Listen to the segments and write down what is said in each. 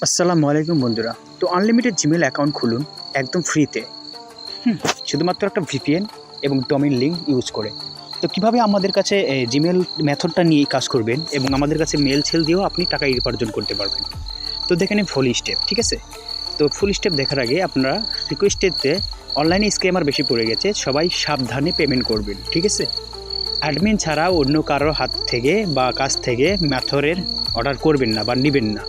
আসসালামু আলাইকুম বন্ধুরা। তো আনলিমিটেড জিমেল অ্যাকাউন্ট খুলুন একদম ফ্রিতে, শুধুমাত্র একটা ভিপিএন এবং ডোমেইন লিঙ্ক ইউজ করে। তো কীভাবে আমাদের কাছে জিমেল মেথডটা নিয়ে কাজ করবেন এবং আমাদের কাছে মেল ছেল দিয়েও আপনি টাকা উপার্জন করতে পারবেন। তো দেখে নিন ফুল স্টেপ, ঠিক আছে? তো ফুল স্টেপ দেখার আগে আপনারা রিকোয়েস্টেডতে অনলাইনে স্ক্যামার বেশি পড়ে গেছে, সবাই সাবধানে পেমেন্ট করবেন, ঠিক আছে? অ্যাডমিন ছাড়া অন্য কারোর হাত থেকে বা কাছ থেকে মেথডের অর্ডার করবেন না বা নেবেন না।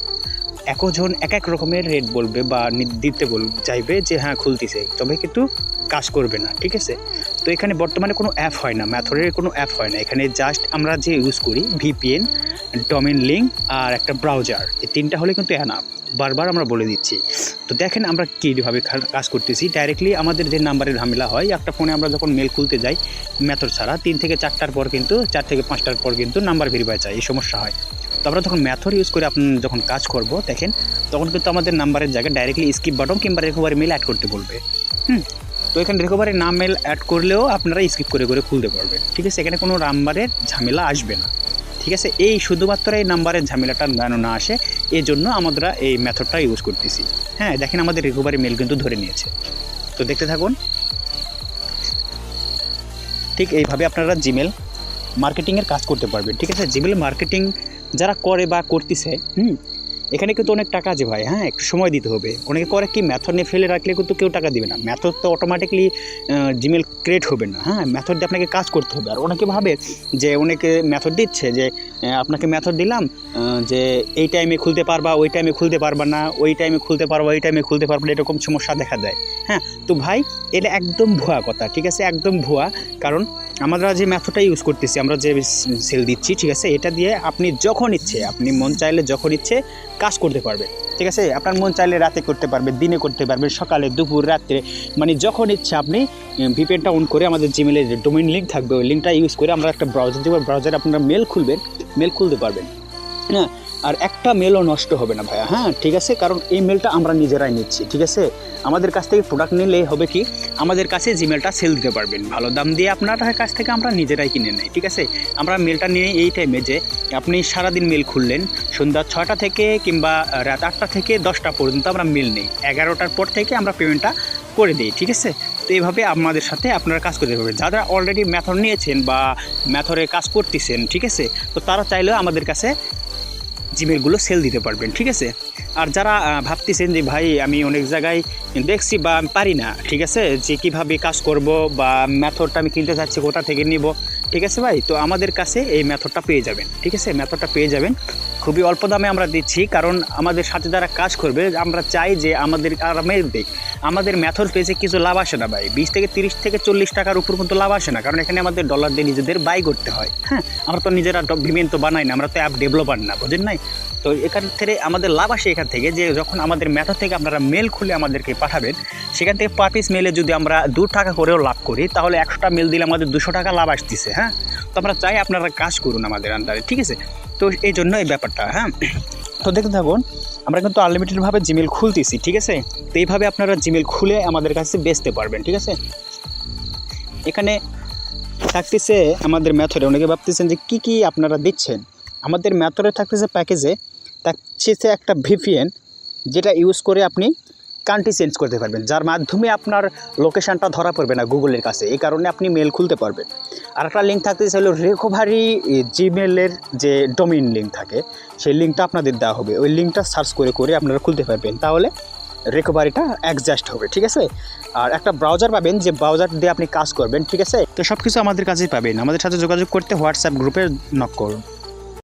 একজন এক এক রকমের রেট বলবে বা দিতে চাইবে যে হ্যাঁ খুলতেছে, তবে কিন্তু কাজ করবে না, ঠিক আছে? তো এখানে বর্তমানে কোনো অ্যাপ হয় না, মেথডের কোনো অ্যাপ হয় না। এখানে জাস্ট আমরা যে ইউজ করি ভিপিএন, ডোমেইন লিঙ্ক আর একটা ব্রাউজার, এই তিনটা হলে কিন্তু এনাফ। বারবার আমরা বলে দিচ্ছি। তো দেখেন আমরা কীভাবে কাজ করতেছি। ডাইরেক্টলি আমাদের যে নাম্বারের ঝামেলা হয়, একটা ফোনে আমরা যখন মেল খুলতে যাই মেথড ছাড়া 3 থেকে 4টার পর কিন্তু 4 থেকে 5টার পর কিন্তু নাম্বার ভেরিফাই চাই, এই সমস্যা হয়। তো আমরা যখন মেথড ইউজ করে যখন কাজ করব দেখেন, তখন কিন্তু আমাদের নাম্বারের জায়গায় ডাইরেক্টলি স্কিপ বাটন কিংবা রিকভারি মেল অ্যাড করতে বলবে। তো এখানে রিকভারি নাম মেল অ্যাড করলেও আপনারা স্কিপ করে করে খুলতে পারবেন, ঠিক আছে? এখানে কোনো নাম্বারের ঝামেলা আসবে না, ঠিক আছে? এই শুধুমাত্র এই নাম্বারের ঝামেলাটা যেন না আসে, এই জন্য আমরা এই মেথডটা ইউজ করতেছি। হ্যাঁ, দেখেন আমাদের রিকভারি মেল কিন্তু ধরে নিয়েছে। তো দেখতে থাকুন। ঠিক এইভাবে আপনারা জিমেল মার্কেটিংয়ের কাজ করতে পারবেন, ঠিক আছে? জিমেল মার্কেটিং যারা করে বা করতেছে, এখানে কিন্তু অনেক টাকা আছে ভাই। হ্যাঁ, একটু সময় দিতে হবে। অনেকে করে কি মেথড নিয়ে ফেলে রাখলে কিন্তু কেউ টাকা দিবে না। মেথড তো অটোমেটিকলি জিমেল ক্রিয়েট হবে না। হ্যাঁ, মেথড দিয়ে আপনাকে কাজ করতে হবে। আর অনেকে ভাবে যে অনেকে মেথড দিচ্ছে যে আপনাকে মেথড দিলাম যে এই টাইমে খুলতে পারবা, ওই টাইমে খুলতে পারবা না, ওই টাইমে খুলতে পারবা, ওই টাইমে খুলতে পারবা না, এরকম সমস্যা দেখা দেয়। হ্যাঁ, তো ভাই এটা একদম ভুয়া কথা, ঠিক আছে? একদম ভুয়া। কারণ আমরা যে মেথডটা ইউজ করতেছি, আমরা যে সেল দিচ্ছি, ঠিক আছে? এটা দিয়ে আপনি যখন ইচ্ছে, আপনি মন চাইলে যখন ইচ্ছে কাজ করতে পারবেন, ঠিক আছে? আপনার মন চাইলে রাতে করতে পারবেন, দিনে করতে পারবেন, সকালে, দুপুর, রাত্রে, মানে যখন ইচ্ছে আপনি ভিপিএনটা অন করে আমাদের জিমেলের যে ডোমেইন লিঙ্ক থাকবে ওই লিঙ্কটা ইউজ করে আমরা একটা ব্রাউজার দেবো, ব্রাউজারে আপনারা মেল খুলবেন, মেল খুলতে পারবেন। হ্যাঁ, আর একটা মেলও নষ্ট হবে না ভাইয়া। হ্যাঁ, ঠিক আছে? কারণ এই মেলটা আমরা নিজেরাই নিচ্ছি, ঠিক আছে? আমাদের কাছ থেকে প্রোডাক্ট নিলে হবে কি, আমাদের কাছে জিমেলটা সেল দিতে পারবেন ভালো দাম দিয়ে। আপনার কাছ থেকে আমরা নিজেরাই কিনে নেই, ঠিক আছে? আমরা মেলটা নিয়ে এই টাইমে যে আপনি সারাদিন মেল খুললেন, সন্ধ্যা 6টা থেকে কিংবা রাত 8টা থেকে 10টা পর্যন্ত আমরা মেল নেই। 11টার পর থেকে আমরা পেমেন্টটা করে দিই, ঠিক আছে? তো এইভাবে আমাদের সাথে আপনারা কাজ করতে পারবেন। যারা অলরেডি মেথড নিয়েছেন বা মেথডে কাজ করতেছেন, ঠিক আছে? তো তারা চাইলেও আমাদের কাছে জিমেলগুলো সেল দিতে পারবেন, ঠিক আছে? আর যারা ভাবতেছেন যে ভাই আমি অনেক জায়গায় দেখছি বা আমি পারি না, ঠিক আছে, যে কীভাবে কাজ করব বা মেথডটা আমি কিনতে চাচ্ছি কোথা থেকে নিব, ঠিক আছে ভাই? তো আমাদের কাছে এই মেথডটা পেয়ে যাবেন, ঠিক আছে? মেথডটা পেয়ে যাবেন খুবই অল্প দামে আমরা দিচ্ছি। কারণ আমাদের সাথে যারা কাজ করবে আমরা চাই যে আমাদের আরামের দিক, আমাদের মেথড পেয়েছে কিছু লাভ আসে না ভাই। 20 থেকে 30 থেকে 40 টাকার উপর কিন্তু লাভ আসে না, কারণ এখানে আমাদের ডলার দিয়ে নিজেদের বাই করতে হয়। হ্যাঁ, আমরা তো নিজেরা ভিপিএন তো বানাই না, আমরা তো অ্যাপ ডেভেলপার না, বুঝেন নাই? তো এখান থেকে আমাদের লাভ আসে এখান থেকে যে যখন আমাদের মেথড থেকে আপনারা মেল খুলে আমাদেরকে পাঠাবেন, সেখান থেকে পার পিস মেলে যদি আমরা 2 টাকা করেও লাভ করি, তাহলে 100টা মেল দিলে আমাদের 200 টাকা লাভ আসতেছে। হ্যাঁ, তো আমরা চাই আপনারা কাজ করুন আমাদের আন্ডারে, ঠিক আছে? তো এই জন্য এই ব্যাপারটা। হ্যাঁ, তো দেখতে থাকুন। আমরা কিন্তু আনলিমিটেডভাবে জিমেল খুলতেছি, ঠিক আছে? তো এইভাবে আপনারা জিমেল খুলে আমাদের কাছে বেচতে পারবেন, ঠিক আছে? এখানে থাকতেছে আমাদের মেথডে, অনেকে ভাবতেছেন যে কী আপনারা দিচ্ছেন। আমাদের মেথডে থাকতেছে প্যাকেজে থাকছে একটা ভিপিএন, যেটা ইউজ করে আপনি কান্ট্রি চেঞ্জ করতে পারবেন, যার মাধ্যমে আপনার লোকেশানটা ধরা পড়বে না গুগলের কাছে। এই কারণে আপনি মেল খুলতে পারবেন। আর একটা লিঙ্ক থাকতেছে হলো রিকভারি জিমেলের যে ডোমেইন লিঙ্ক থাকে, সেই লিঙ্কটা আপনাদের দেওয়া হবে। ওই লিঙ্কটা সার্চ করে করে আপনারা খুলতে পারবেন, তাহলে রিকভারিটা অ্যাডজাস্ট হবে, ঠিক আছে? আর একটা ব্রাউজার পাবেন, যে ব্রাউজার দিয়ে আপনি কাজ করবেন, ঠিক আছে? তো সব কিছু আমাদের কাছেই পাবেন। আমাদের সাথে যোগাযোগ করতে হোয়াটসঅ্যাপ গ্রুপে নক করুন।